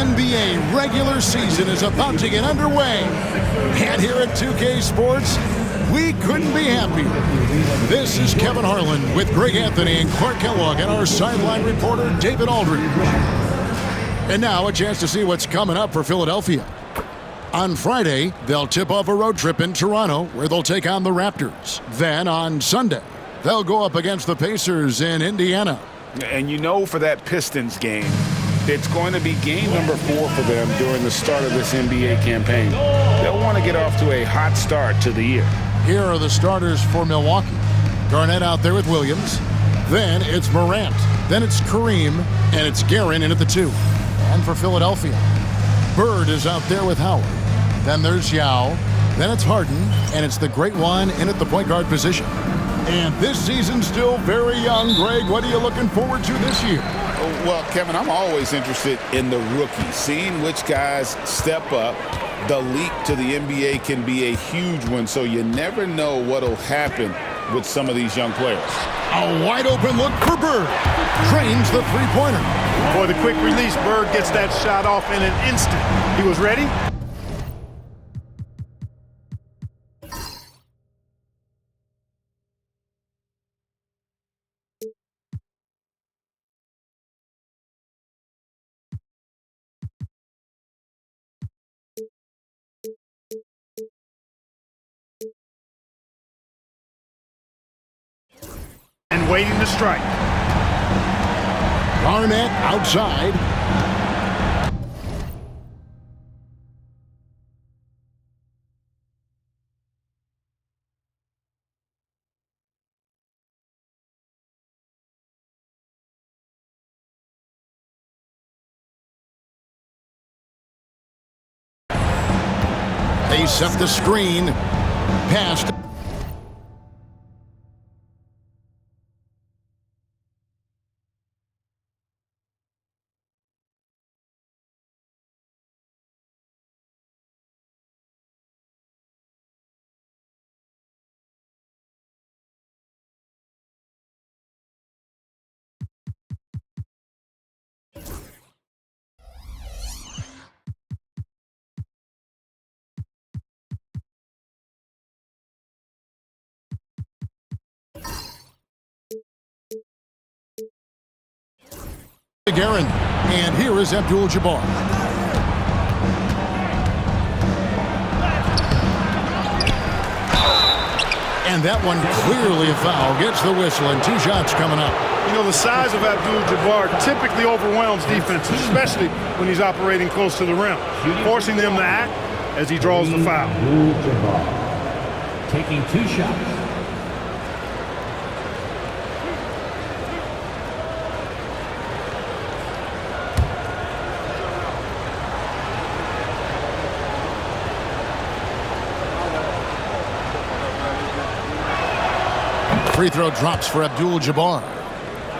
NBA regular season is about to get underway. And here at 2K Sports, we couldn't be happier. This is Kevin Harlan with Greg Anthony and Clark Kellogg and our sideline reporter, David Aldridge. And now a chance to see what's coming up for Philadelphia. On Friday, they'll tip off a road trip in Toronto where they'll take on the Raptors. Then on Sunday, they'll go up against the Pacers in Indiana. And you know, for that Pistons game, it's going to be game number 4 for them during the start of this NBA campaign. They'll want to get off to a hot start to the year. Here are the starters for Milwaukee. Garnett out there with Williams. Then it's Morant. Then it's Kareem. And it's Guerin in at the 2. And for Philadelphia, Bird is out there with Howard. Then there's Yao. Then it's Harden. And it's the great one in at the point guard position. And this season's still very young. Greg, what are you looking forward to this year? Well, Kevin, I'm always interested in the rookies, seeing which guys step up. The leap to the NBA can be a huge one, so you never know what'll happen with some of these young players. A wide open look for Bird. Drains the three-pointer. Boy, the quick release, Bird gets that shot off in an instant. He was ready. And waiting to strike. Garnett outside. They set the screen. Past. Guerin, and here is Abdul-Jabbar. And that one clearly a foul. Gets the whistle, and 2 shots coming up. You know, the size of Abdul-Jabbar typically overwhelms defenses, especially when he's operating close to the rim, forcing them to act as he draws the foul. Abdul-Jabbar taking 2 shots. Free throw drops for Abdul-Jabbar.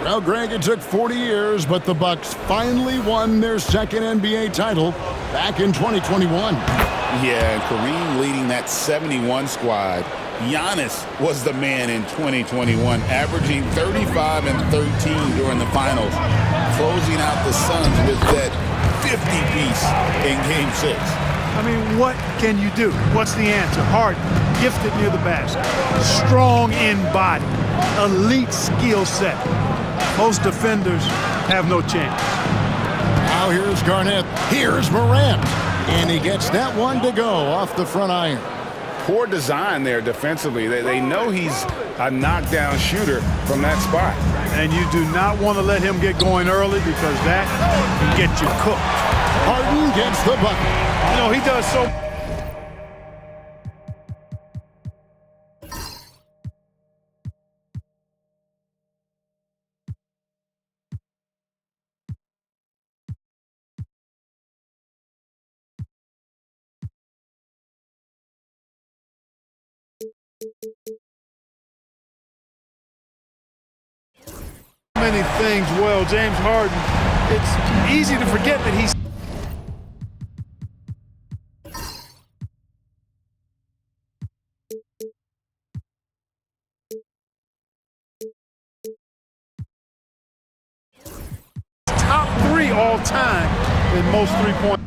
Well, Greg, it took 40 years, but the Bucks finally won their second NBA title back in 2021. Yeah, and Kareem leading that 71 squad. Giannis was the man in 2021, averaging 35 and 13 during the finals, closing out the Suns with that 50-piece in Game 6. I mean, what can you do? What's the answer? Harden, gifted near the basket, strong in body, elite skill set. Most defenders have no chance. Now here's Garnett. Here's Morant. And he gets that one to go off the front iron. Poor design there defensively. They know he's a knockdown shooter from that spot. And you do not want to let him get going early because that can get you cooked. Harden gets the bucket. You know, he does so. Many things well, James Harden. It's easy to forget that he's top 3 all time in most three-point.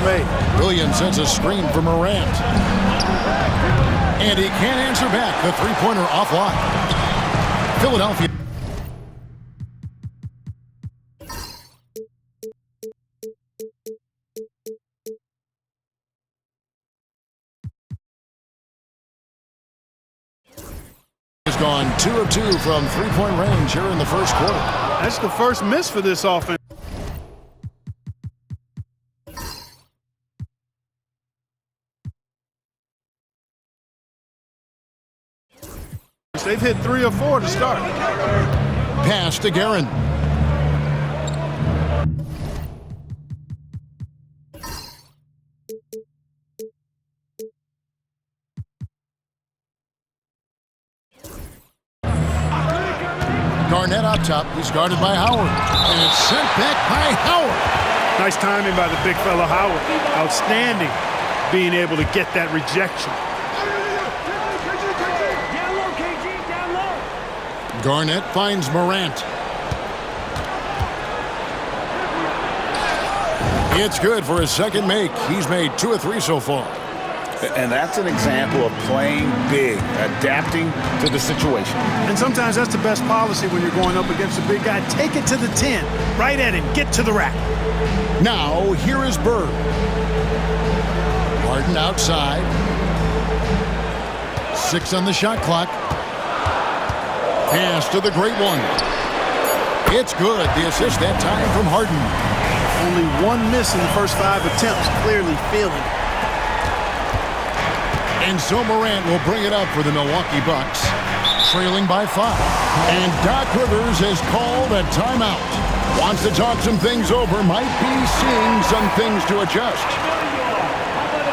Made. Williams sends a screen for Morant. And he can't answer back. The three-pointer offline. Philadelphia. Has gone 2 of 2 from three-point range here in the first quarter. That's the first miss for this offense. They've hit 3 or 4 to start. Pass to Guerin. Garnett up top. He's guarded by Howard. And it's sent back by Howard. Nice timing by the big fella Howard. Outstanding being able to get that rejection. Garnett finds Morant. It's good for his second make. He's made 2 of 3 so far. And that's an example of playing big, adapting to the situation. And sometimes that's the best policy when you're going up against a big guy. Take it to the 10, right at him, get to the rack. Now, here is Bird. Harden outside. 6 on the shot clock. Pass to the great one. It's good. The assist that time from Harden. Only 1 miss in the first 5 attempts. Clearly feeling. And so Morant will bring it up for the Milwaukee Bucks, trailing by 5. And Doc Rivers has called a timeout. Wants to talk some things over. Might be seeing some things to adjust.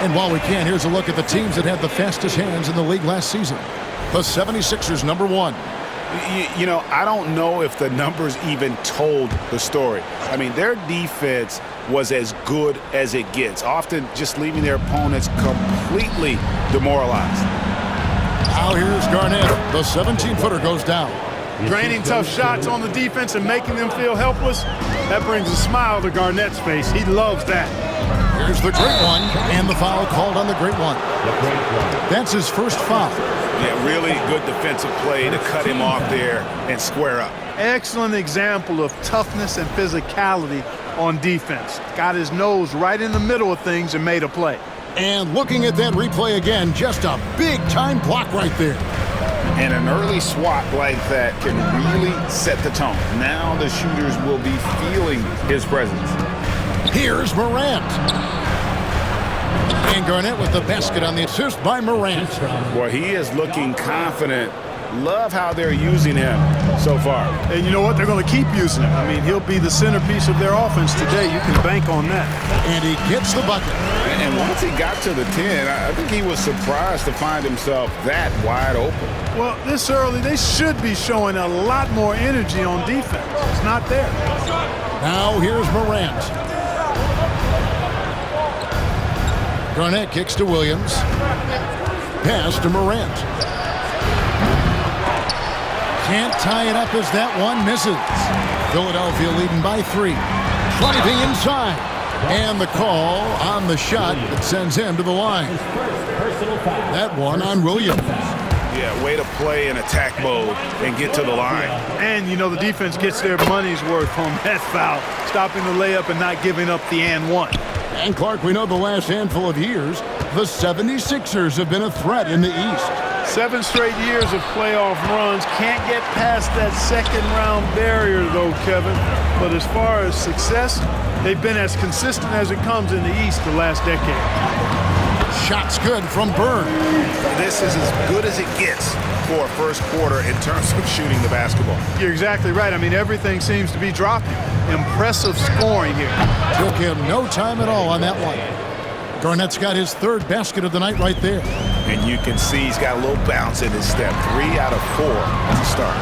And while we can, here's a look at the teams that had the fastest hands in the league last season. The 76ers, number 1. You know, I don't know if the numbers even told the story. I mean, their defense was as good as it gets, often just leaving their opponents completely demoralized. Now here's Garnett. The 17-footer goes down. Draining tough shots on the defense and making them feel helpless. That brings a smile to Garnett's face. He loves that. Here's the great one, and the foul called on the great one. That's his first foul. Yeah, really good defensive play to cut him off there and square up. Excellent example of toughness and physicality on defense. Got his nose right in the middle of things and made a play. And looking at that replay again, just a big-time block right there. And an early swat like that can really set the tone. Now the shooters will be feeling his presence. Here's Morant. And Garnett with the basket on the assist by Morant. Boy, he is looking confident. Love how they're using him so far. And you know what? They're going to keep using him. I mean, he'll be the centerpiece of their offense today. You can bank on that. And he gets the bucket. And once he got to the 10, I think he was surprised to find himself that wide open. Well, this early, they should be showing a lot more energy on defense. It's not there. Now here's Morant. Garnett kicks to Williams. Pass to Morant. Can't tie it up as that one misses. Philadelphia leading by 3. Driving inside. And the call on the shot that sends him to the line. That one on Williams. Yeah, way to play in attack mode and get to the line. And, you know, the defense gets their money's worth on that foul, stopping the layup and not giving up the and one. And, Clark, we know the last handful of years, the 76ers have been a threat in the East. 7 straight years of playoff runs. Can't get past that second-round barrier, though, Kevin. But as far as success, they've been as consistent as it comes in the East the last decade. Shots good from Bird. This is as good as it gets for a first quarter in terms of shooting the basketball. You're exactly right. I mean, everything seems to be dropping. Impressive scoring here. Took him no time at all on that one. Garnett's got his third basket of the night right there. And you can see he's got a little bounce in his step. 3 out of 4 to start.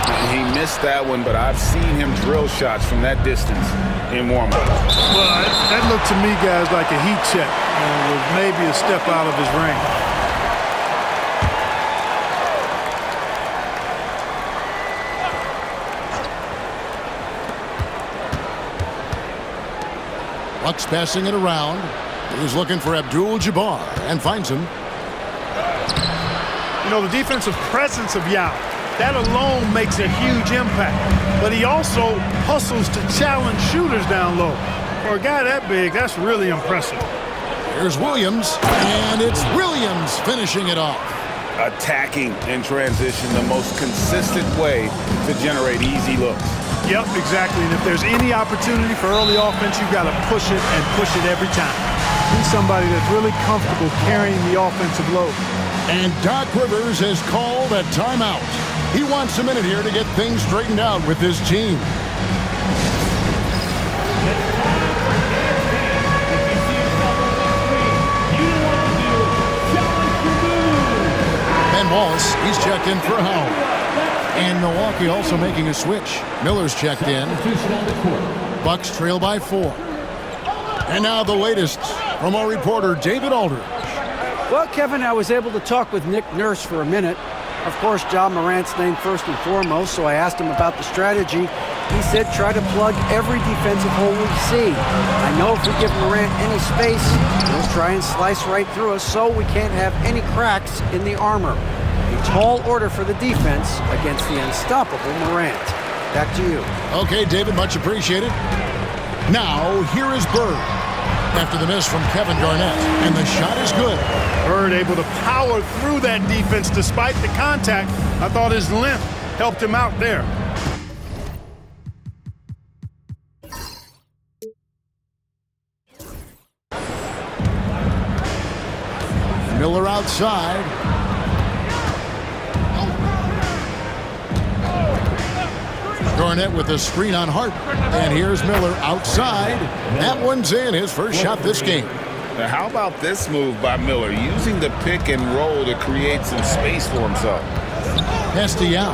And he missed that one, but I've seen him drill shots from that distance in warm-up. Well, that looked to me, guys, like a heat check. With maybe a step out of his range. Bucks passing it around. He's looking for Abdul-Jabbar and finds him. You know, the defensive presence of Yao, that alone makes a huge impact. But he also hustles to challenge shooters down low. For a guy that big, that's really impressive. Here's Williams, and it's Williams finishing it off. Attacking in transition, the most consistent way to generate easy looks. Yep, exactly. And if there's any opportunity for early offense, you've got to push it and push it every time. He's somebody that's really comfortable carrying the offensive load. And Doc Rivers has called a timeout. He wants a minute here to get things straightened out with his team. Ben Wallace, he's checked in for Howard. And Milwaukee also making a switch. Miller's checked in. Bucks trail by 4. And now the latest from our reporter, David Aldridge. Well, Kevin, I was able to talk with Nick Nurse for a minute. Of course, Ja Morant's named first and foremost, so I asked him about the strategy. He said try to plug every defensive hole we see. I know if we give Morant any space, he'll try and slice right through us, so we can't have any cracks in the armor. A tall order for the defense against the unstoppable Morant. Back to you. Okay, David, much appreciated. Now, here is Bird. After the miss from Kevin Garnett, and the shot is good. Bird able to power through that defense despite the contact. I thought his length helped him out there. Miller outside. Garnett with a screen on Hart. And here's Miller outside. That one's in, his first shot this game. Now, how about this move by Miller, using the pick and roll to create some space for himself? Pass to Yao.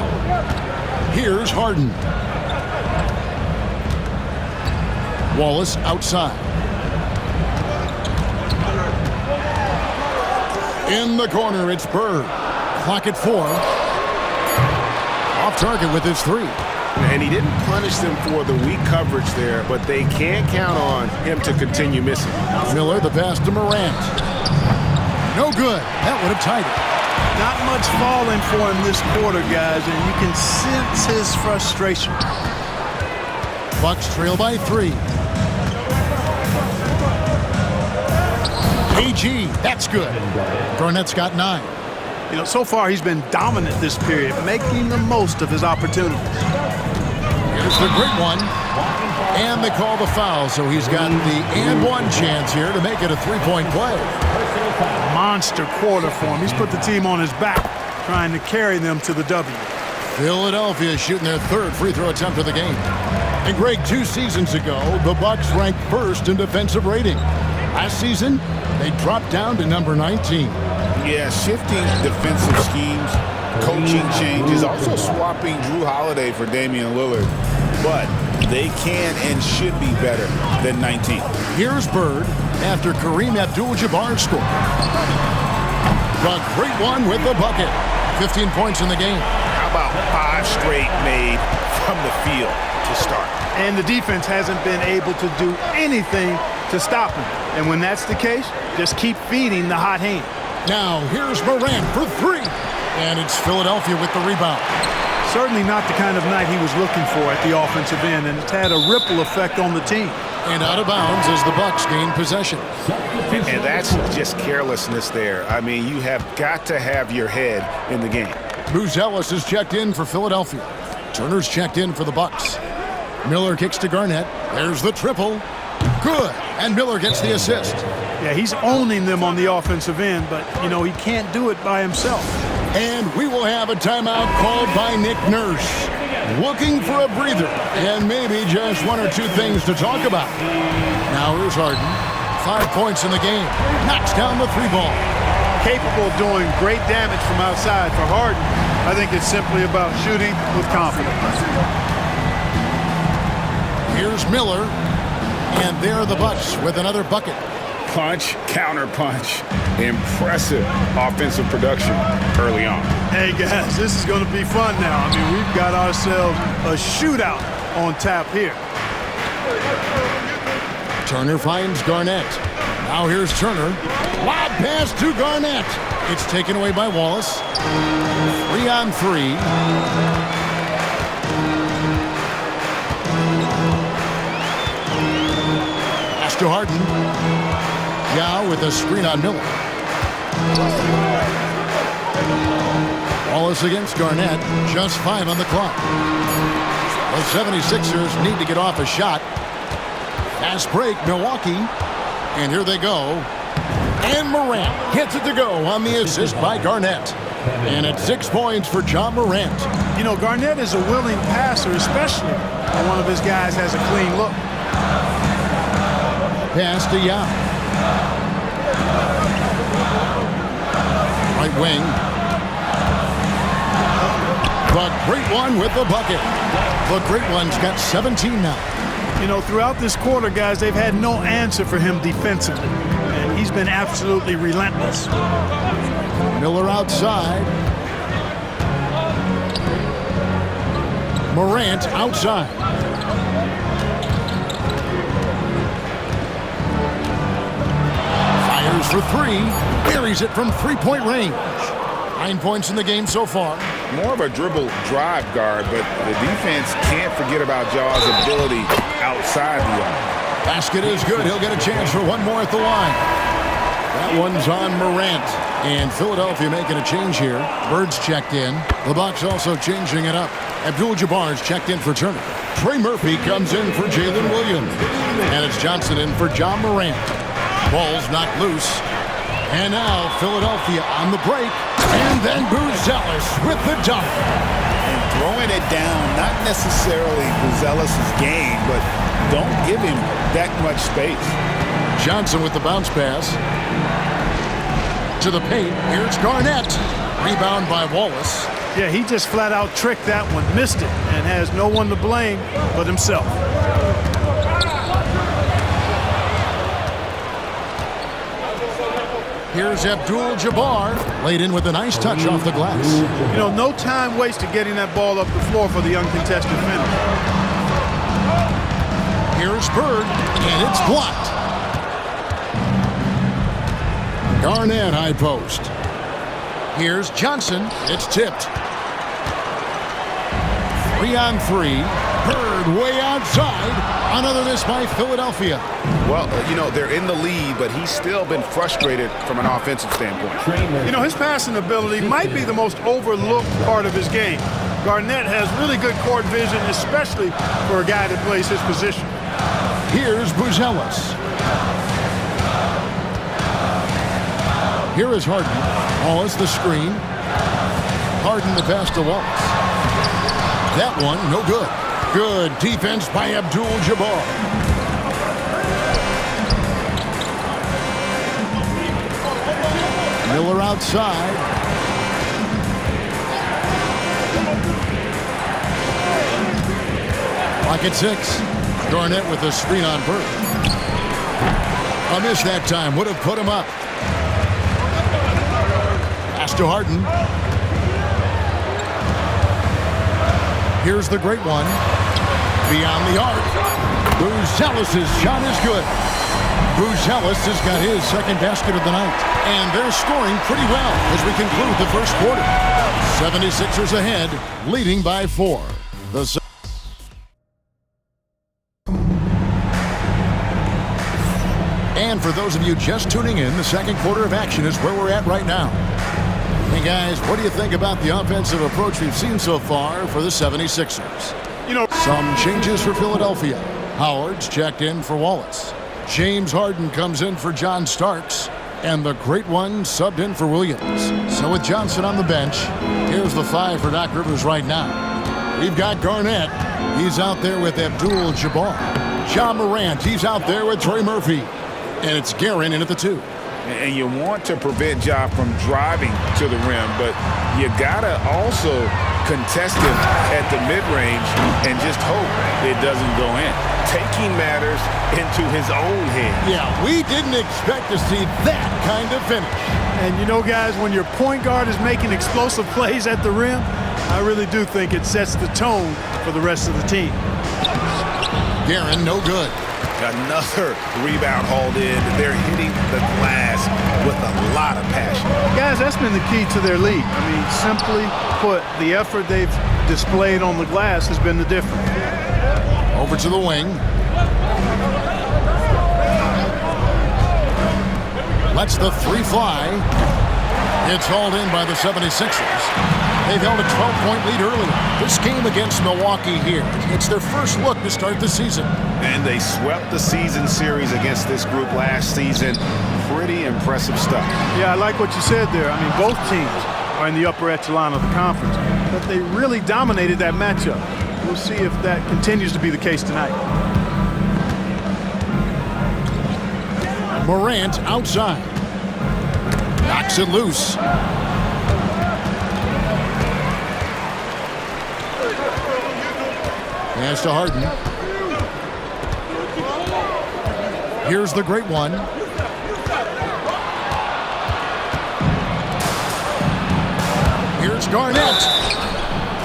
Here's Harden. Wallace outside. In the corner, it's Bird. Clock at 4. Off target with his 3. And he didn't punish them for the weak coverage there, but they can't count on him to continue missing. Miller, the pass to Morant. No good. That would have tied it. Not much falling for him this quarter, guys, and you can sense his frustration. Bucks trail by 3. AG, that's good. Garnett's got 9. You know, so far he's been dominant this period, making the most of his opportunities. Here's the great one. And they call the foul, so he's got the and one chance here to make it a three-point play. Monster quarter for him. He's put the team on his back, trying to carry them to the W. Philadelphia shooting their third free throw attempt of the game. And Greg, 2 seasons ago, the Bucks ranked first in defensive rating. Last season, they dropped down to number 19. Yeah, shifting defensive schemes, coaching changes, also swapping Drew Holiday for Damian Lillard. But they can and should be better than 19. Here's Bird after Kareem Abdul-Jabbar scored. The great one with the bucket. 15 points in the game. How about 5 straight made from the field to start? And the defense hasn't been able to do anything to stop him. And when that's the case, just keep feeding the hot hand. Now here's Morant for 3. And it's Philadelphia with the rebound. Certainly not the kind of night he was looking for at the offensive end, and it's had a ripple effect on the team. And out of bounds as the Bucks gain possession. And that's just carelessness there. I mean, you have got to have your head in the game. Booz Ellis is checked in for Philadelphia. Turner's checked in for the Bucks. Miller kicks to Garnett. There's the triple. Good. And Miller gets the assist. Yeah, he's owning them on the offensive end, but, you know, he can't do it by himself. And we will have a timeout called by Nick Nurse. Looking for a breather and maybe just 1 or 2 things to talk about. Now here's Harden. 5 points in the game. Knocks down the 3-ball. Capable of doing great damage from outside. For Harden, I think it's simply about shooting with confidence. Here's Miller. And there are the Bucks with another bucket. Punch, counter punch. Impressive offensive production early on. Hey, guys, this is going to be fun now. I mean, we've got ourselves a shootout on tap here. Turner finds Garnett. Now here's Turner. Lob pass to Garnett. It's taken away by Wallace. 3-on-3. Pass to Harden. Yao with a screen on Miller. Wallace against Garnett. Just 5 on the clock. The 76ers need to get off a shot. Fast break, Milwaukee. And here they go. And Morant gets it to go on the assist by Garnett. And it's 6 points for John Morant. You know, Garnett is a willing passer, especially when one of his guys has a clean look. Pass to Yao. Right wing. The Great One with the bucket. The Great One's got 17 now. You know, throughout this quarter, guys, they've had no answer for him defensively. And he's been absolutely relentless. Miller outside. Morant outside. Fires for 3. Buries it from 3-point range. 9 points in the game so far. More of a dribble drive guard, but the defense can't forget about Jaw's ability outside the arc. Basket is good. He'll get a chance for one more at the line. That one's on Morant. And Philadelphia making a change here. Bird's checked in. The Bucks also changing it up. Abdul-Jabbar's checked in for Turner. Trey Murphy comes in for Jalen Williams. And it's Johnson in for John Morant. Ball's knocked loose. And now Philadelphia on the break. And then Buzelis with the dunk. And throwing it down, not necessarily Buzelis' game, but don't give him that much space. Johnson with the bounce pass. To the paint. Here's Garnett. Rebound by Wallace. Yeah, he just flat out tricked that one, missed it, and has no one to blame but himself. Here's Abdul-Jabbar, laid in with a nice touch off the glass. You know, no time wasted getting that ball up the floor for the uncontested finish. Here's Bird, and it's blocked. Garnett high post. Here's Johnson. It's tipped. 3-on-3. Bird way outside. Another miss by Philadelphia. Well, you know, they're in the lead, but he's still been frustrated from an offensive standpoint. You know, his passing ability might be the most overlooked part of his game. Garnett has really good court vision, especially for a guy that plays his position. Here's Buzelis. Here is Harden. Wallace the screen. Harden the pass to Wallace. That one, no good. Good defense by Abdul-Jabbar. Miller outside. Clock at 6. Garnett with a screen on Bird. A miss that time. Would have put him up. Pass to Harden. Here's the Great One. Beyond the arc. Buzelis' shot is good. Buzelis has got his second basket of the night. And they're scoring pretty well as we conclude the first quarter. 76ers ahead, leading by 4. And for those of you just tuning in, the second quarter of action is where we're at right now. Hey guys, what do you think about the offensive approach we've seen so far for the 76ers? You know, some changes for Philadelphia. Howard's checked in for Wallace. James Harden comes in for John Starks. And the Great One subbed in for Williams. So with Johnson on the bench, here's the 5 for Doc Rivers right now. We've got Garnett. He's out there with Abdul-Jabbar. John Morant, he's out there with Trey Murphy. And it's Guerin in at the 2. And you want to prevent Ja from driving to the rim, but you gotta also contest him at the mid-range and just hope it doesn't go in. Taking matters into his own hands. Yeah, we didn't expect to see that kind of finish. And you know, guys, when your point guard is making explosive plays at the rim, I really do think it sets the tone for the rest of the team. Guerin, no good. Another rebound hauled in. They're hitting the glass with a lot of passion. Guys, that's been the key to their lead. I mean, simply put, the effort they've displayed on the glass has been the difference. Over to the wing. Lets the 3 fly. It's hauled in by the 76ers. They've held a 12-point lead earlier. This game against Milwaukee here, it's their first look to start the season. And they swept the season series against this group last season. Pretty impressive stuff. Yeah, I like what you said there. I mean, both teams are in the upper echelon of the conference, but they really dominated that matchup. We'll see if that continues to be the case tonight. Morant outside. Knocks it loose. Pass to Harden. Here's the great one. Here's Garnett.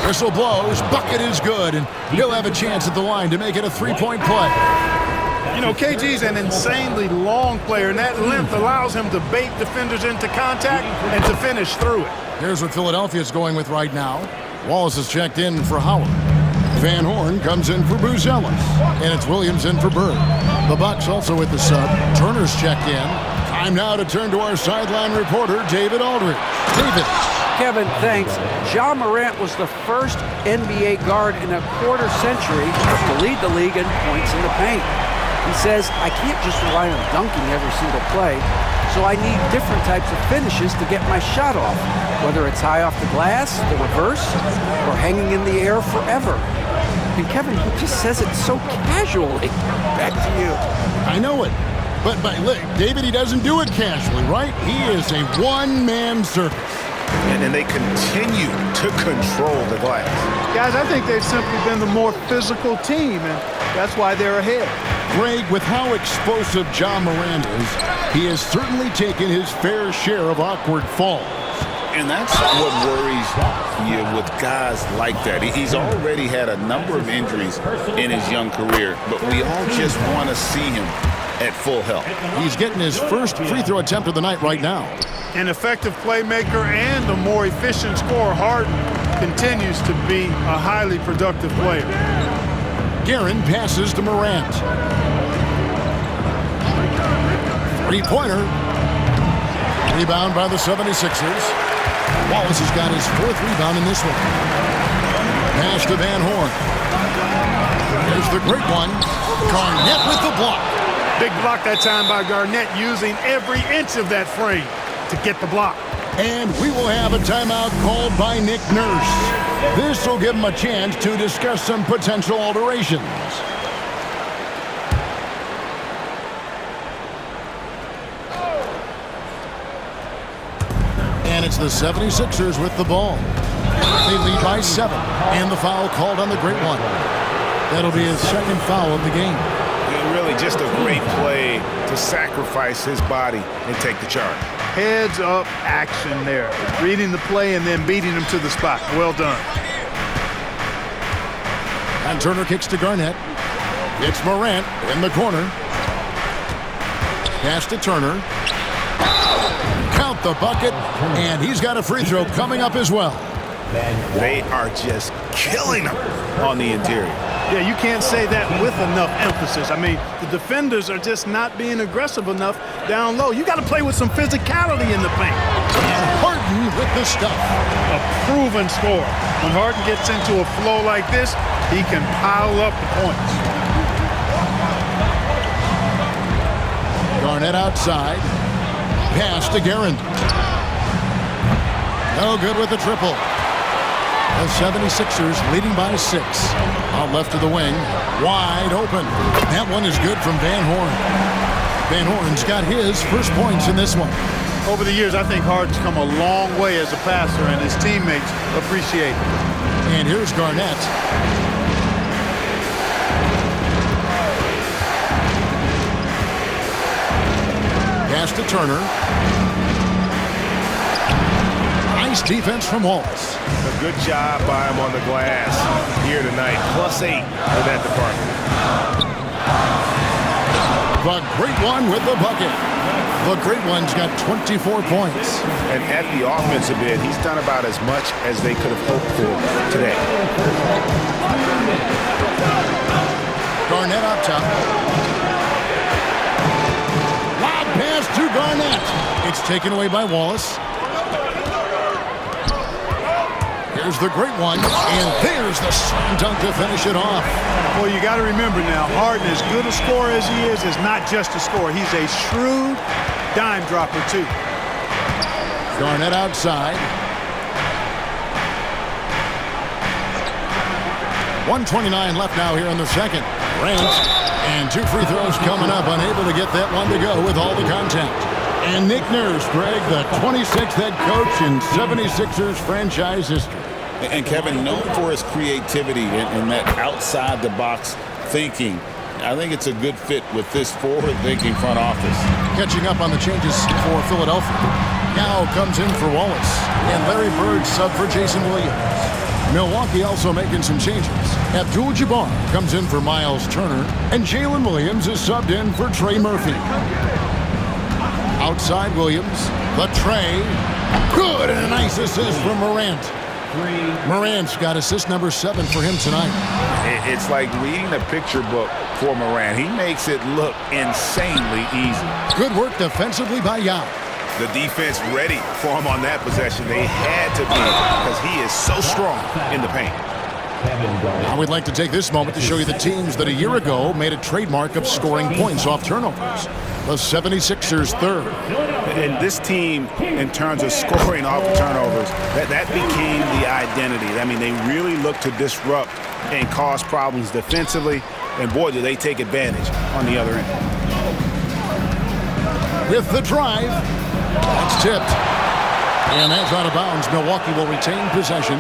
Whistle blows. Bucket is good, and he'll have a chance at the line to make it a 3-point play. You know, KG's an insanely long player, and that length allows him to bait defenders into contact and to finish through it. Here's what Philadelphia is going with right now. Wallace is checked in for Howard. Van Horn comes in for Buzelis. And it's Williams in for Bird. The Bucks also with the sub. Turner's checked in. Time now to turn to our sideline reporter, David Aldridge. David. Kevin, thanks. Ja Morant was the first NBA guard in a quarter century to lead the league in points in the paint. He says, I can't just rely on dunking every single play, so I need different types of finishes to get my shot off, whether it's high off the glass, the reverse, or hanging in the air forever. And Kevin, he just says it so casually. Back to you. I know it. But look, David, he doesn't do it casually, right? He is a one-man circus. And then they continue to control the glass. Guys, I think they've simply been the more physical team, and that's why they're ahead. Greg, with how explosive Ja Morant is, he has certainly taken his fair share of awkward falls. And that's what worries you with guys like that. He's already had a number of injuries in his young career, but we all just want to see him at full health. He's getting his first free throw attempt of the night right now. An effective playmaker and a more efficient scorer, Harden continues to be a highly productive player. Guerin passes to Morant. Three-pointer. Rebound by the 76ers. Wallace has got his 4th rebound in this one. Pass to Van Horn. There's the great one. Garnett with the block. Big block that time by Garnett, using every inch of that frame to get the block. And we will have a timeout called by Nick Nurse. This will give him a chance to discuss some potential alterations. And it's the 76ers with the ball. They lead by 7. And the foul called on the great one. That'll be his 2nd foul of the game. Really just a great play to sacrifice his body and take the charge. Heads-up action there. Reading the play and then beating him to the spot. Well done. And Turner kicks to Garnett. It's Morant in the corner. Pass to Turner. Count the bucket, and he's got a free throw coming up as well. They are just killing him on the interior. Yeah, you can't say that with enough emphasis. I mean, the defenders are just not being aggressive enough down low. You got to play with some physicality in the paint. And Harden with the stuff. A proven scorer. When Harden gets into a flow like this, he can pile up the points. Garnett outside. Pass to Guerin. No good with the triple. The 76ers leading by 6. Out left of the wing. Wide open. That one is good from Van Horn. Van Horn's got his first points in this one. Over the years, I think Harden's come a long way as a passer, and his teammates appreciate it. And here's Garnett. Pass to Turner. Nice defense from Wallace. A good job by him on the glass here tonight. +8 for that department. The Great One with the bucket. The Great One's got 24 points. And at the offensive end, he's done about as much as they could have hoped for today. Garnett up top. Lob pass to Garnett. It's taken away by Wallace. Here's the Great One, and there's the slam dunk to finish it off. Well, you got to remember now, Harden, as good a scorer as he is not just a scorer. He's a shrewd dime dropper, too. Garnett outside. 1:29 left now here in the second. Grant, and 2 free throws coming up, unable to get that one to go with all the contact. And Nick Nurse, Greg, the 26th head coach in 76ers franchise history. And Kevin, known for his creativity and that outside-the-box thinking, I think it's a good fit with this forward-thinking front office. Catching up on the changes for Philadelphia. Now comes in for Wallace. And Larry Bird sub for Jason Williams. Milwaukee also making some changes. Abdul-Jabbar comes in for Miles Turner. And Jalen Williams is subbed in for Trey Murphy. Outside Williams. The Trey. Good, and a nice assist from Morant. Morant's got assist number 7 for him tonight. It's like reading a picture book for Morant. He makes it look insanely easy. Good work defensively by Yao. The defense ready for him on that possession. They had to be because he is so strong in the paint. Now we'd like to take this moment to show you the teams that a year ago made a trademark of scoring points off turnovers. The 76ers third. And this team, in terms of scoring off turnovers, that became the identity. I mean, they really looked to disrupt and cause problems defensively, and boy, do they take advantage on the other end. With the drive, that's tipped. And that's out of bounds. Milwaukee will retain possession.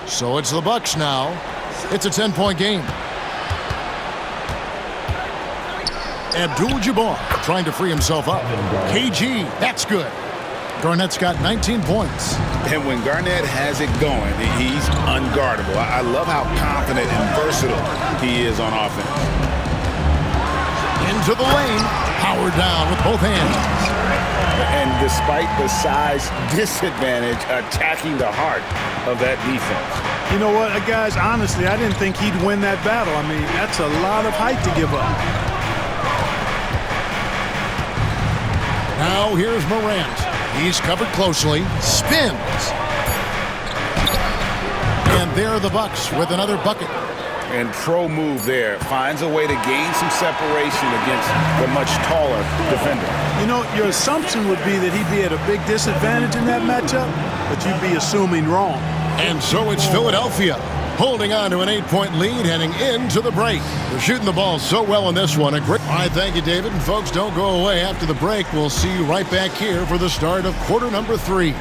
So it's the Bucks now. It's a 10-point game. Abdul-Jabbar trying to free himself up. KG, that's good. Garnett's got 19 points. And when Garnett has it going, he's unguardable. I love how confident and versatile he is on offense. Into the lane. Howard down with both hands. And despite the size disadvantage, attacking the heart of that defense. You know what, guys, honestly, I didn't think he'd win that battle. I mean, that's a lot of height to give up. Now here's Morant. He's covered closely. Spins. And there are the Bucks with another bucket. And pro move there. Finds a way to gain some separation against the much taller defender. You know, your assumption would be that he'd be at a big disadvantage in that matchup, but you'd be assuming wrong. And so it's Philadelphia holding on to an 8-point lead heading into the break. They're shooting the ball so well in this one. All right, thank you, David. And folks, don't go away. After the break, we'll see you right back here for the start of quarter number 3.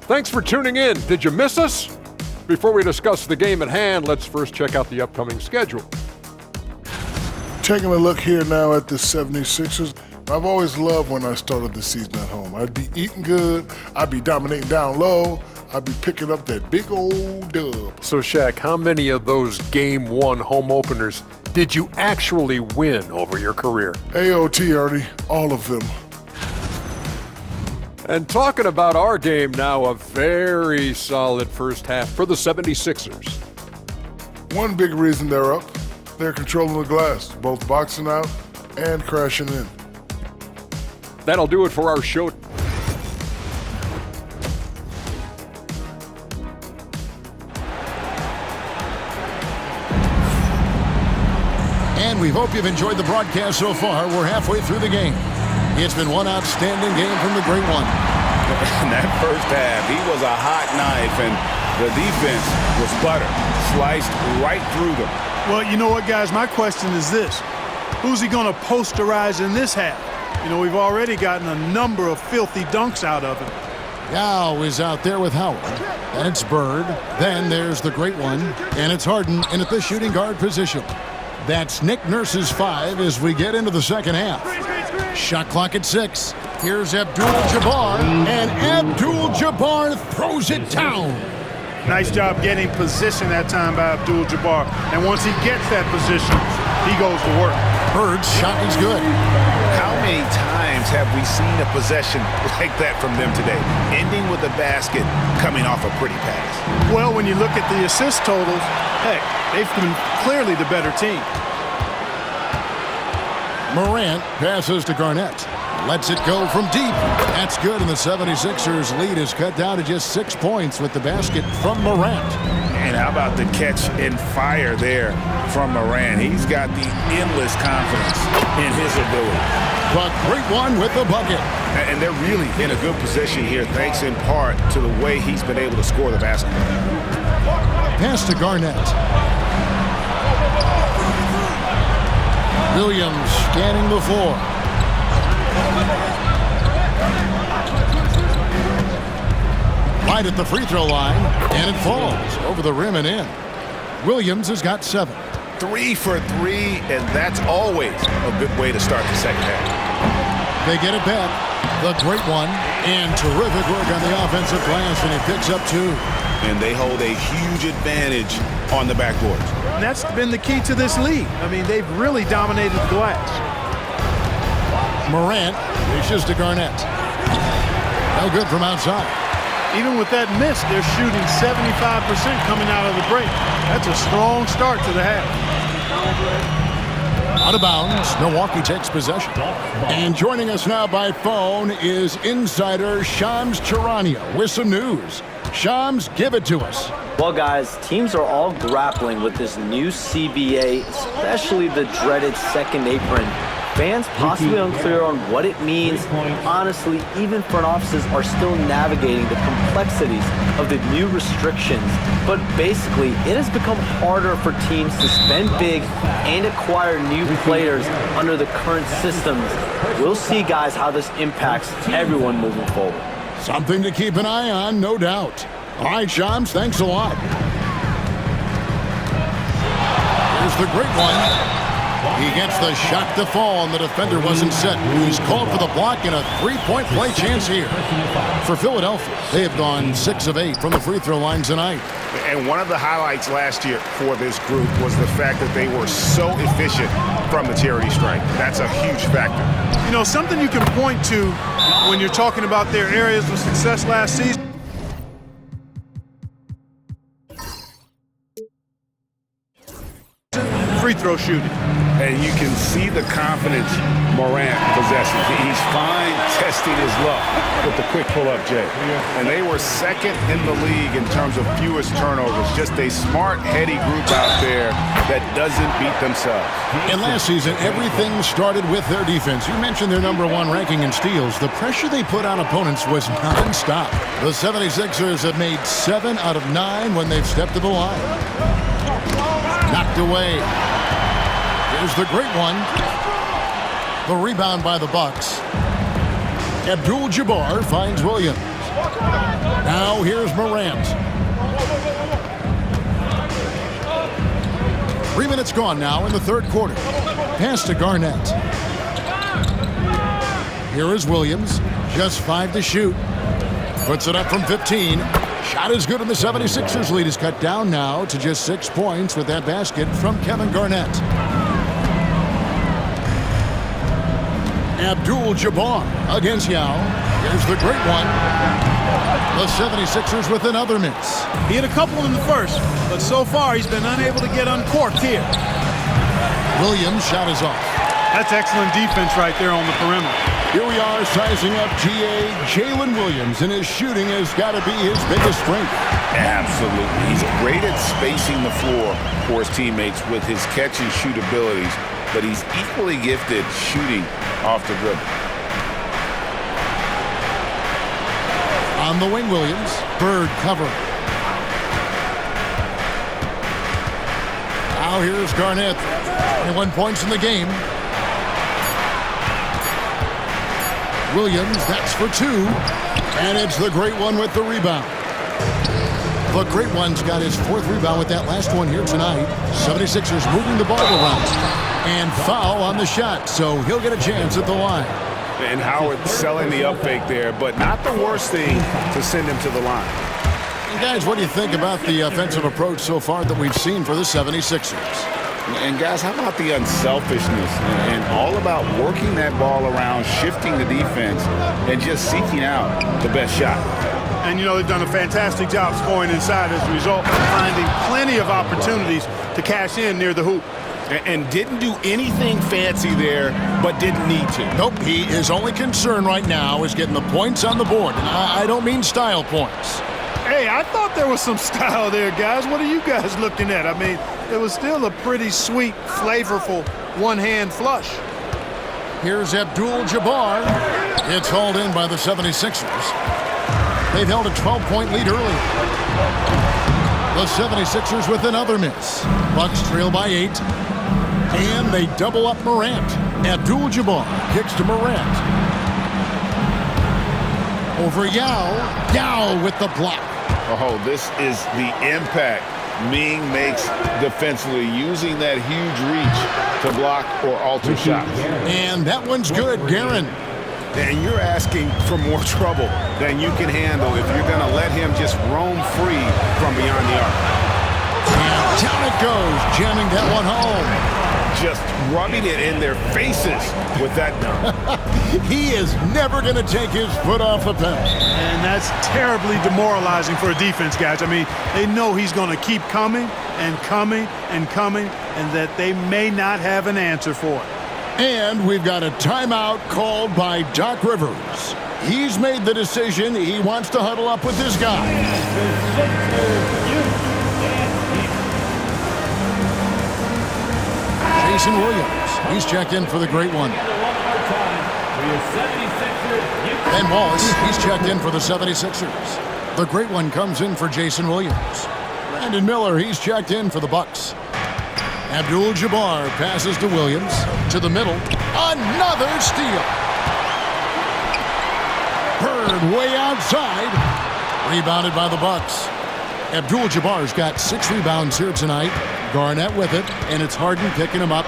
Thanks for tuning in. Did you miss us? Before we discuss the game at hand, let's first check out the upcoming schedule. Taking a look here now at the 76ers. I've always loved when I started the season at home. I'd be eating good, I'd be dominating down low, I'd be picking up that big old dub. So, Shaq, how many of those Game 1 home openers did you actually win over your career? AOT, Ernie, all of them. And talking about our game now, a very solid first half for the 76ers. One big reason they're up, they're controlling the glass, both boxing out and crashing in. That'll do it for our show. And we hope you've enjoyed the broadcast so far. We're halfway through the game. It's been one outstanding game from the Great One. In that first half, he was a hot knife, and the defense was butter, sliced right through them. Well, you know what, guys? My question is this. Who's he going to posterize in this half? You know, we've already gotten a number of filthy dunks out of him. Yao is out there with Howard. Then it's Bird. Then there's the Great One. And it's Harden in at the shooting guard position. That's Nick Nurse's 5 as we get into the second half. Shot clock at 6. Here's Abdul-Jabbar. And Abdul-Jabbar throws it down. Nice job getting position that time by Abdul-Jabbar. And once he gets that position, he goes to work. Bird's shot is good. How many times have we seen a possession like that from them today, ending with a basket coming off a pretty pass? Well, when you look at the assist totals, hey, they've been clearly the better team. Morant passes to Garnett. Lets it go from deep. That's good, and the 76ers lead is cut down to just 6 points with the basket from Morant. And how about the catch and fire there from Morant? He's got the endless confidence in his ability. The Great One with the bucket. And they're really in a good position here, thanks in part to the way he's been able to score the basketball. Pass to Garnett. Williams scanning the floor. Right at the free throw line, and it falls over the rim and in. Williams has got 7. 3 for 3, and that's always a good way to start the second half. They get it back. The Great One, and terrific work on the offensive glass, and he picks up 2. And they hold a huge advantage on the backboard. And that's been the key to this league. I mean, they've really dominated the glass. Morant reaches to Garnett. No good from outside. Even with that miss, they're shooting 75% coming out of the break. That's a strong start to the half. Out of bounds, Milwaukee takes possession. And joining us now by phone is insider Shams Charania with some news. Shams, give it to us. Well, guys, teams are all grappling with this new CBA, especially the dreaded second apron. Fans possibly unclear on what it means. Honestly, even front offices are still navigating the complexities of the new restrictions. But basically, it has become harder for teams to spend big and acquire new players under the current systems. We'll see, guys, how this impacts everyone moving forward. Something to keep an eye on, no doubt. All right, Shams, thanks a lot. Here's the Great One. He gets the shot to fall, and the defender wasn't set. He's called for the block and a three-point play chance here. For Philadelphia, they have gone 6 of 8 from the free throw line tonight. And one of the highlights last year for this group was the fact that they were so efficient from the charity stripe. That's a huge factor. You know, something you can point to when you're talking about their areas of success last season. Free throw shooting. And you can see the confidence Morant possesses. He's fine testing his luck with the quick pull-up Jay. And they were second in the league in terms of fewest turnovers. Just a smart, heady group out there that doesn't beat themselves. And last season, everything started with their defense. You mentioned their #1 ranking in steals. The pressure they put on opponents was nonstop. The 76ers have made 7 out of 9 when they've stepped to the line. Knocked away. Here's the Great One. The rebound by the Bucks. Abdul-Jabbar finds Williams. Now here's Morant. 3 minutes gone now in the third quarter. Pass to Garnett. Here is Williams. Just 5 to shoot. Puts it up from 15. Shot is good, and the 76ers lead is cut down now to just 6 points with that basket from Kevin Garnett. Abdul-Jabbar against Yao. Here's the Great One. The 76ers with another miss. He had a couple in the first, but so far he's been unable to get uncorked here. Williams' shot is off. That's excellent defense right there on the perimeter. Here we are sizing up GA Jalen Williams, and his shooting has got to be his biggest strength. Absolutely. He's great at spacing the floor for his teammates with his catch and shoot abilities. but he's equally gifted shooting off the dribble. On the wing, Williams. Bird cover. Now here's Garnett. 21 points in the game. Williams, that's for 2. And it's the Great One with the rebound. The Great One's got his 4th rebound with that last one here tonight. 76ers moving the ball around. And foul on the shot, so he'll get a chance at the line. And Howard selling the up fake there, but not the worst thing to send him to the line. And guys, what do you think about the offensive approach so far that we've seen for the 76ers? And guys, how about the unselfishness and all about working that ball around, shifting the defense, and just seeking out the best shot? And, you know, they've done a fantastic job scoring inside as a result of finding plenty of opportunities to cash in near the hoop. And didn't do anything fancy there, but didn't need to. Nope, his only concern right now is getting the points on the board. And I don't mean style points. Hey, I thought there was some style there, guys. What are you guys looking at? I mean, it was still a pretty sweet, flavorful one-hand flush. Here's Abdul-Jabbar. It's hauled in by the 76ers. They've held a 12-point lead early. The 76ers with another miss. Bucks trail by 8. And they double up Morant. Abdul-Jabbar kicks to Morant. Over Yao. Yao with the block. Oh, this is the impact Ming makes defensively, using that huge reach to block or alter shots. And that one's good, Guerin. And you're asking for more trouble than you can handle if you're going to let him just roam free from beyond the arc. And down it goes, jamming that one home. Just rubbing it in their faces with that dunk. He is never going to take his foot off the pedal. And that's terribly demoralizing for a defense, guys. I mean, they know he's going to keep coming and coming and coming, and that they may not have an answer for it. And we've got a timeout called by Doc Rivers. He's made the decision. He wants to huddle up with his guy. Jason Williams. He's checked in for the Great One. Ben Wallace. He's checked in for the 76ers. The Great One comes in for Jason Williams. Brandon Miller. He's checked in for the Bucks. Abdul-Jabbar passes to Williams. To the middle. Another steal. Bird way outside. Rebounded by the Bucks. Abdul-Jabbar's got 6 rebounds here tonight. Garnett with it, and it's Harden picking him up.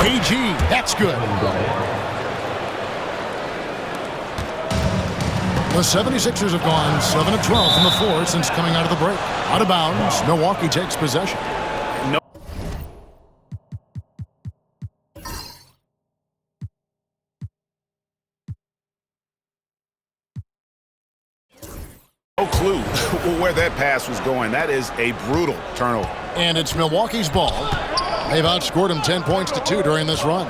AG, that's good. The 76ers have gone 7 of 12 from the floor since coming out of the break. Out of bounds, Milwaukee takes possession. No clue where that pass was going. That is a brutal turnover. And it's Milwaukee's ball. They've outscored them 10 points to 2 during this run.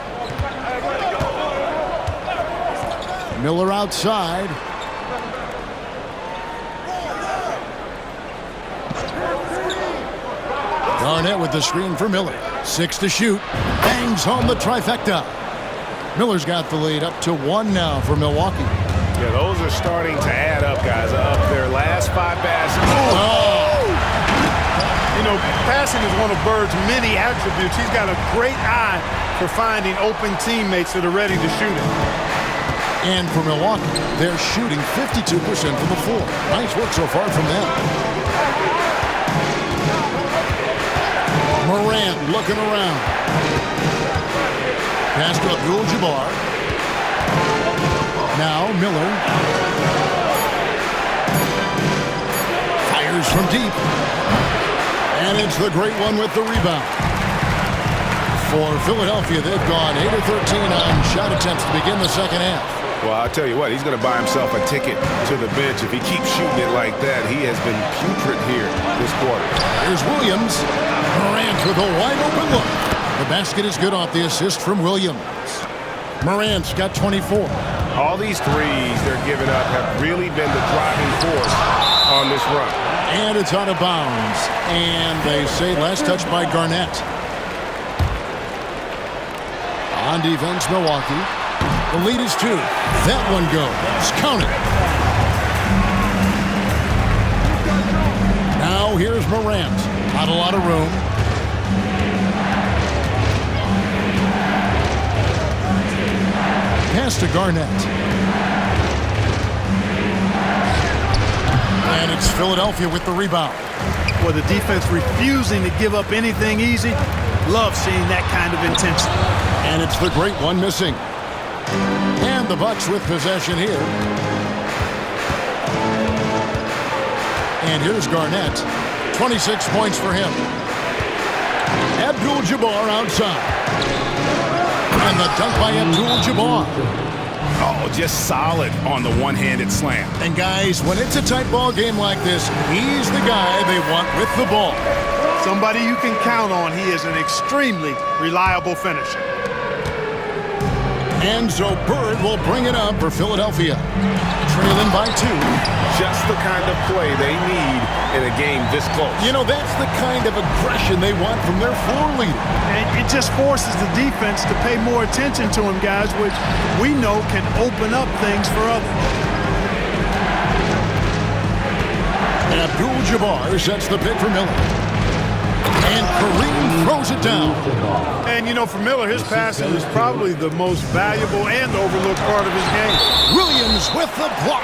Miller outside. Garnett with the screen for Miller. 6 to shoot. Bangs home the trifecta. Miller's got the lead up to 1 now for Milwaukee. Yeah, those are starting to add up, guys. Up their last 5 baskets. Oh! You know, passing is one of Bird's many attributes. He's got a great eye for finding open teammates that are ready to shoot it. And for Milwaukee, they're shooting 52% from the floor. Nice work so far from them. Morant looking around. Pass to Abdul-Jabbar. Now Miller. Fires from deep. And it's the Great One with the rebound. For Philadelphia, they've gone 8 of 13 on shot attempts to begin the second half. Well, I'll tell you what, he's going to buy himself a ticket to the bench. If he keeps shooting it like that, he has been putrid here this quarter. Here's Williams. Morant with a wide-open look. The basket is good off the assist from Williams. Morant's got 24. All these threes they're giving up have really been the driving force on this run. And it's out of bounds. And they say last touch by Garnett. On defense, Milwaukee. The lead is 2. That one goes. Count it. Now here's Morant. Not a lot of room. Pass to Garnett. And it's Philadelphia with the rebound. Well, the defense refusing to give up anything easy. Love seeing that kind of intensity. And it's the great one missing. And the Bucks with possession here. And here's Garnett. 26 points for him. Abdul-Jabbar outside. And the dunk by Abdul-Jabbar. Oh, just solid on the one-handed slam. And guys, when it's a tight ball game like this, he's the guy they want with the ball. Somebody you can count on. He is an extremely reliable finisher. And so Bird will bring it up for Philadelphia. Trailing by 2. Just the kind of play they need in a game this close. You know, that's the kind of aggression they want from their floor leader. And it just forces the defense to pay more attention to him, guys, which we know can open up things for others. And Abdul-Jabbar sets the pick for Miller. And Kareem throws it down. And, you know, for Miller, his passing is probably the most valuable and overlooked part of his game. Williams with the block.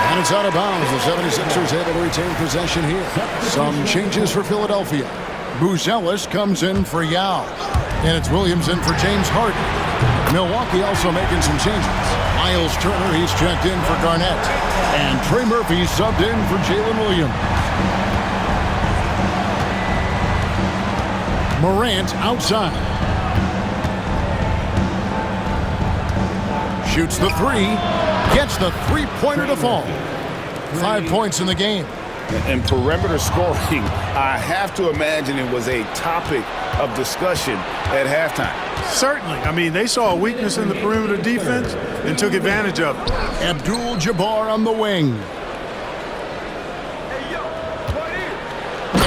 And it's out of bounds. The 76ers able to retain possession here. Some changes for Philadelphia. Buzelis comes in for Yao. And it's Williams in for James Harden. Milwaukee also making some changes. Miles Turner, he's checked in for Garnett. And Trey Murphy subbed in for Jalen Williams. Morant outside. Shoots the 3. Gets the three-pointer to fall. 5 points in the game. And perimeter scoring, I have to imagine it was a topic of discussion at halftime. Certainly. I mean, they saw a weakness in the perimeter defense and took advantage of it. Abdul-Jabbar on the wing.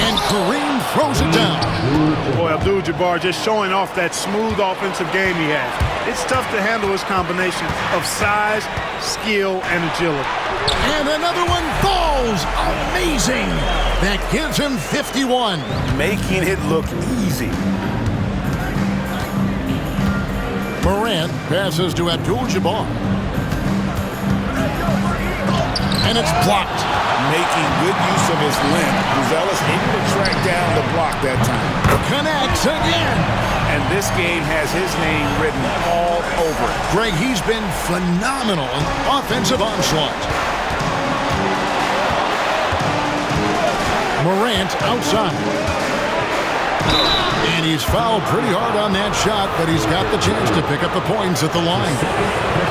And Kareem throws it down. Boy, Abdul-Jabbar just showing off that smooth offensive game he has. It's tough to handle his combination of size, skill, and agility. And another one falls. Amazing. That gives him 51. Making it look easy. Morant passes to Abdul-Jabbar. And it's blocked. Making good use of his length. Buzelis able to track down the block that time. Connects again. And this game has his name written all over it. Greg, he's been phenomenal in offensive onslaught. Morant outside. And he's fouled pretty hard on that shot, but he's got the chance to pick up the points at the line.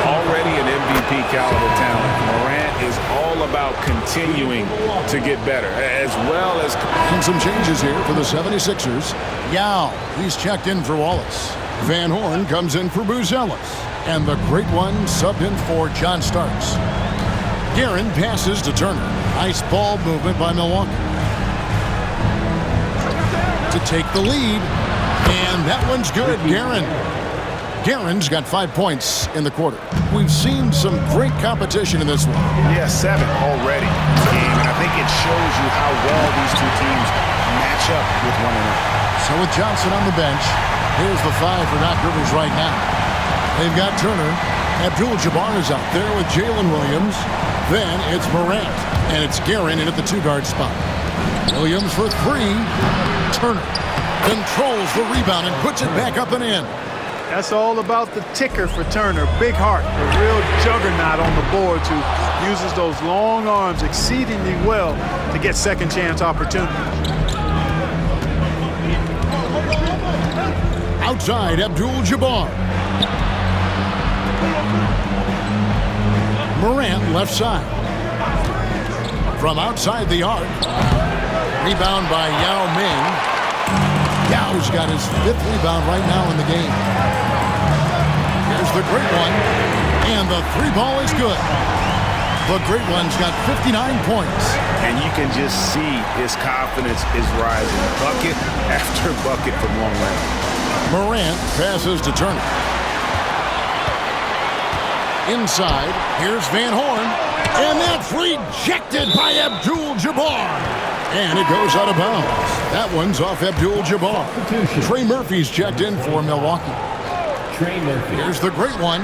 Already an MVP caliber talent. Morant is all about continuing to get better, as well as... And some changes here for the 76ers. Yao, he's checked in for Wallace. Van Horn comes in for Buzelis. And the great one subbed in for John Starks. Guerin passes to Turner. Nice ball movement by Milwaukee to take the lead, and that one's good. Guerin's got 5 points in the quarter. We've seen some great competition in this one. Yeah, 7 already in this game, and I think it shows you how well these two teams match up with one another. So with Johnson on the bench, here's the 5 for Doc Rivers right now. They've got Turner. Abdul-Jabbar is out there with Jalen Williams. Then it's Morant, and it's Guerin in at the 2-guard spot. Williams for 3. Turner controls the rebound and puts it back up and in. That's all about the ticker for Turner. Big heart, a real juggernaut on the boards who uses those long arms exceedingly well to get second chance opportunities. Outside, Abdul-Jabbar. Morant left side. From outside the arc. Rebound by Yao Ming. Yao's got his 5th rebound right now in the game. Here's the great one. And the 3-ball is good. The great one's got 59 points. And you can just see his confidence is rising. Bucket after bucket from long range. Morant passes to Turner. Inside, here's Van Horn. And that's rejected by Abdul-Jabbar. And it goes out of bounds. That one's off Abdul-Jabbar. Trey Murphy's checked in for Milwaukee. Trey Murphy. Here's the great one.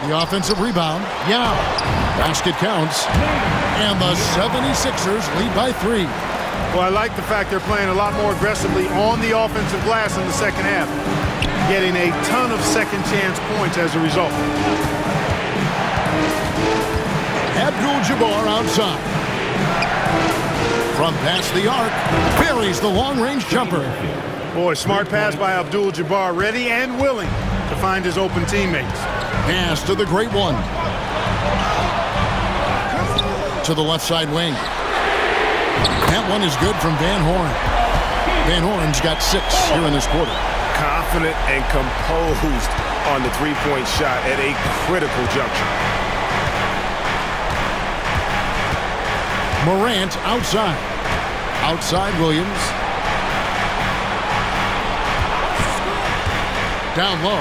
The offensive rebound. Yao. Basket counts. And the 76ers lead by 3. Well, I like the fact they're playing a lot more aggressively on the offensive glass in the second half, getting a ton of second chance points as a result. Abdul-Jabbar outside. From past the arc, buries the long-range jumper. Boy, smart pass by Abdul-Jabbar, ready and willing to find his open teammates. Pass to the great one. To the left side wing. That one is good from Van Horn. Van Horn's got 6 here in this quarter. Confident and composed on the three-point shot at a critical juncture. Morant outside. Outside Williams. Down low.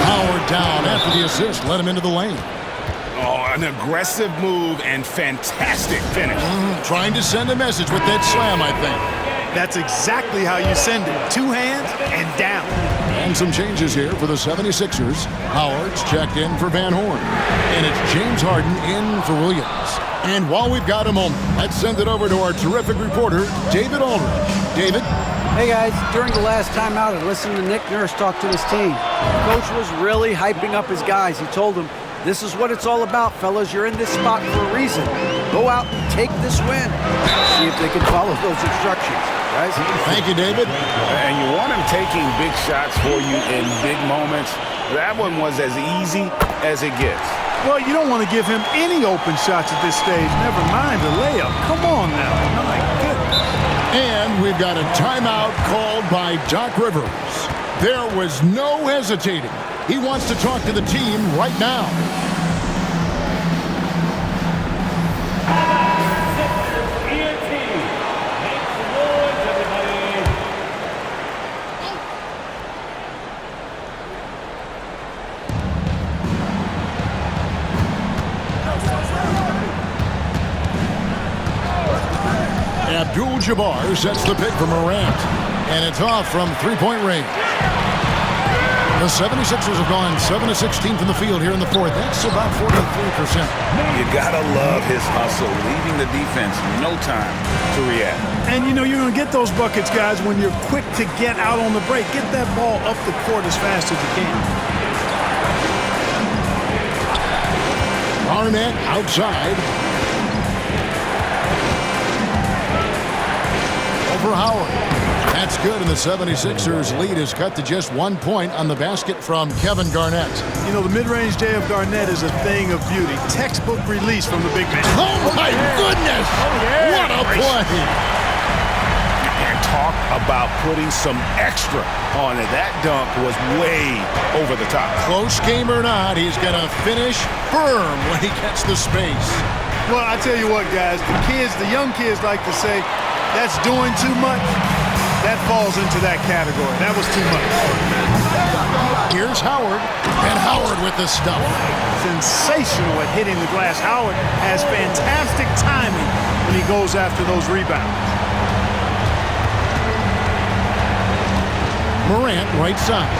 Howard down after the assist. Let him into the lane. Oh, an aggressive move and fantastic finish. Trying to send a message with that slam, I think. That's exactly how you send it. 2 hands and down. And some changes here for the 76ers. Howard's checked in for Van Horn. And it's James Harden in for Williams. And while we've got a moment, let's send it over to our terrific reporter, David Aldridge. David? Hey guys, during the last timeout, I listened to Nick Nurse talk to his team. Coach was really hyping up his guys. He told them, this is what it's all about, fellas. You're in this spot for a reason. Go out and take this win. See if they can follow those instructions. Guys? Thank you, David. And you want him taking big shots for you in big moments. That one was as easy as it gets. Well, you don't want to give him any open shots at this stage. Never mind a layup. Come on now. My goodness. And we've got a timeout called by Doc Rivers. There was no hesitating. He wants to talk to the team right now. Abdul-Jabbar sets the pick for Morant. And it's off from three-point range. The 76ers have gone 7 of 16 from the field here in the fourth. That's about 43%. You gotta love his hustle, leaving the defense no time to react. And you know you're going to get those buckets, guys, when you're quick to get out on the break. Get that ball up the court as fast as you can. Barnett outside. Over Howard. That's good, and the 76ers lead is cut to just 1 point on the basket from Kevin Garnett. You know, the mid-range J of Garnett is a thing of beauty. Textbook release from the big man. Oh, my goodness! What a play! And talk about putting some extra on it. That dunk was way over the top. Close game or not, he's going to finish firm when he gets the space. Well, I tell you what, guys, the young kids like to say, that's doing too much. That falls into that category. That was too much. Here's Howard, and Howard with the stuff. Sensational at hitting the glass. Howard has fantastic timing when he goes after those rebounds. Morant, right side.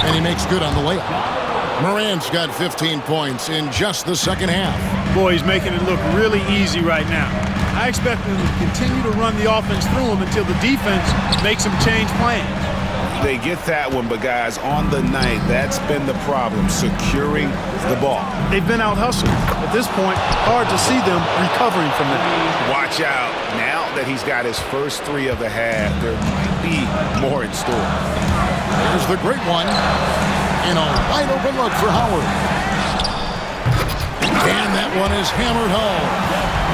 And he makes good on the layup. Morant's got 15 points in just the second half. Boy, he's making it look really easy right now. I expect them to continue to run the offense through him until the defense makes him change plans. They get that one, but guys, on the night, that's been the problem, securing the ball. They've been out-hustled. At this point, hard to see them recovering from that. Watch out. Now that he's got his first 3 of the half, there might be more in store. There's the great one. And a wide open look for Howard. And that one is hammered home.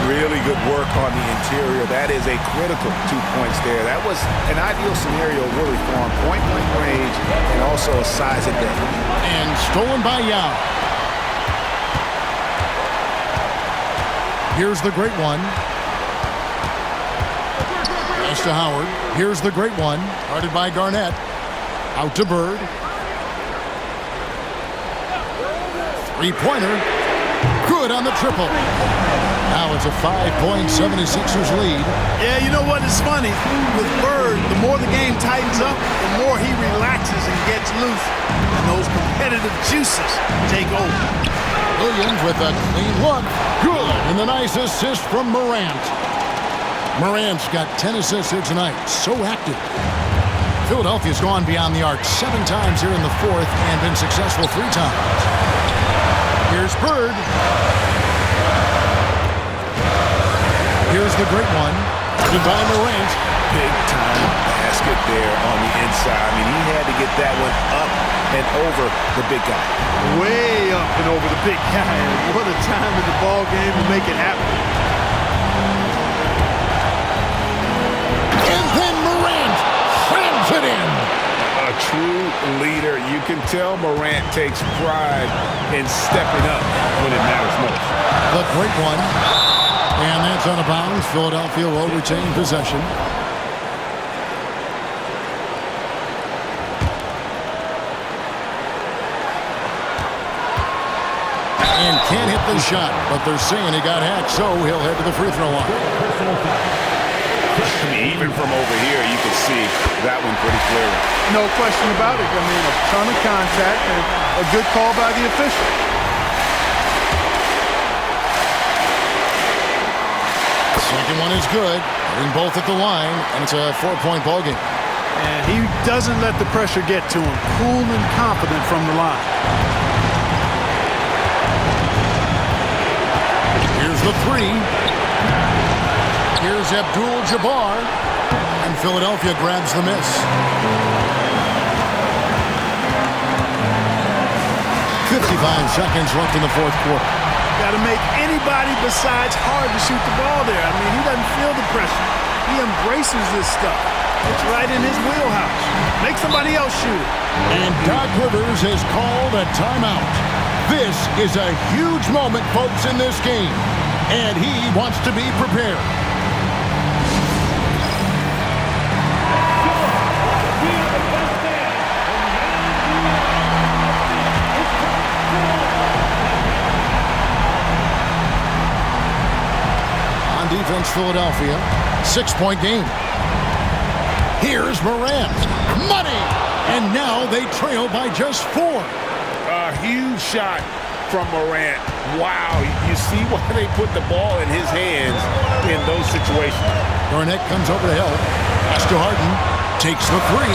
Really good work on the interior. That is a critical 2 points there. That was an ideal scenario really for him. Point-blank range and also a size advantage. And stolen by Yao. Here's the great one. Pass to Howard. Here's the great one. Guarded by Garnett. Out to Bird. Three-pointer. Good on the triple. Now it's a 5-point 76ers lead. Yeah, you know what? It's funny. With Bird, the more the game tightens up, the more he relaxes and gets loose. And those competitive juices take over. Williams with a clean look. Good. And the nice assist from Morant. Morant's got 10 assists here tonight. So active. Philadelphia's gone beyond the arc 7 times here in the fourth and been successful 3 times. Here's Bird. Here's the great one. Goodbye, Morant. Big time basket there on the inside. I mean, he had to get that one up and over the big guy. Way up and over the big guy. What a time in the ball game to make it happen. And then Morant slams it in. A true leader. You can tell Morant takes pride in stepping up when it matters most. The great one. And that's out of bounds. Philadelphia will retain possession. And can't hit the shot, but they're saying he got hacked, so he'll head to the free throw line. I mean, even from over here, you can see that one pretty clearly. No question about it. I mean, a ton of contact and a good call by the official. Second one is good. Hitting both at the line, and it's a 4-point ball game. And he doesn't let the pressure get to him. Cool and confident from the line. Here's the three. Here's Abdul-Jabbar. And Philadelphia grabs the miss. 55 seconds left in the fourth quarter. Got to make anybody besides Hard to shoot the ball there. I mean, he doesn't feel the pressure. He embraces this stuff. It's right in his wheelhouse. Make somebody else shoot it. And Doc Rivers has called a timeout. This is a huge moment, folks, in this game. And he wants to be prepared. Defense, Philadelphia, 6-point game. Here's Morant. Money! And now they trail by just 4. A huge shot from Morant. Wow, you see why they put the ball in his hands in those situations. Garnett comes over to help. Pass to Harden. Takes the 3.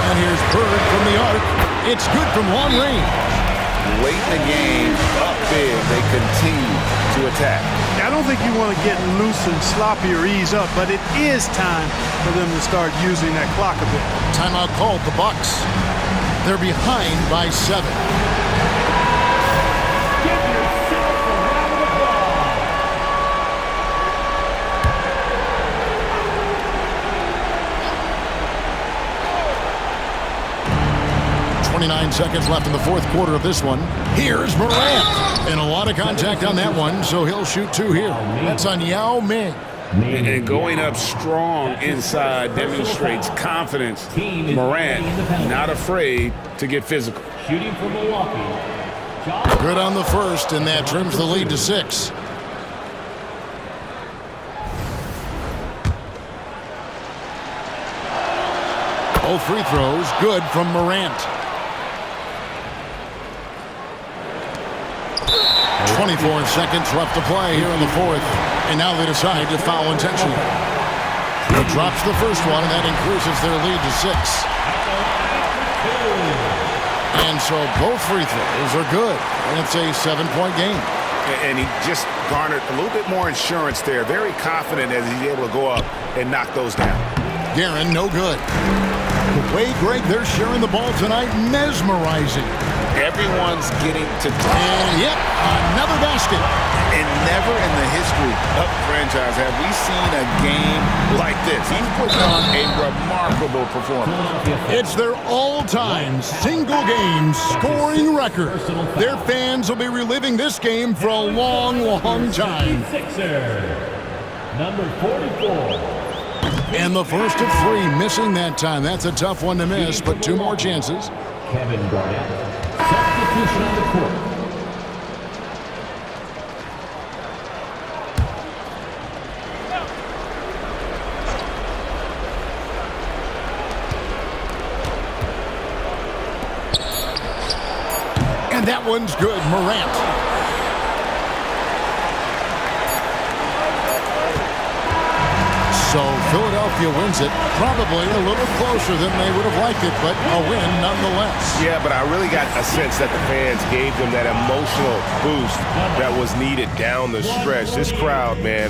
And here's Bird from the arc. It's good from long range. Late in the game, up big, they continue to attack. I don't think you want to get loose and sloppy or ease up, but it is time for them to start using that clock a bit. Timeout called the Bucks. They're behind by 7. Give yourself a round of applause. 29 seconds left in the fourth quarter of this one. Here's Morant. And a lot of contact on that one, so he'll shoot 2 here. That's on Yao Ming. And going up strong inside demonstrates confidence. Morant not afraid to get physical. Shooting for Milwaukee. Good on the first, and that trims the lead to 6. Both free throws good from Morant. 24 seconds left to play here in the fourth. And now they decide to foul intentionally. He drops the first one, and that increases their lead to 6. And so both free throws are good. And it's a 7-point game. And he just garnered a little bit more insurance there. Very confident as he's able to go up and knock those down. Guerin, no good. The way, Greg, they're sharing the ball tonight, mesmerizing. Everyone's getting to... And, yep, another basket. And never in the history of the franchise have we seen a game like this. He's put on a remarkable performance. It's their all-time single-game scoring record. Their fans will be reliving this game for a long, long time. Number 44. And the first of 3 missing that time. That's a tough one to miss, but 2 more chances. Kevin Garnett. position on the court. And that one's good. Morant. So Philadelphia wins it, probably a little closer than they would have liked it, but a win nonetheless. Yeah, but I really got a sense that the fans gave them that emotional boost that was needed down the stretch. This crowd, man,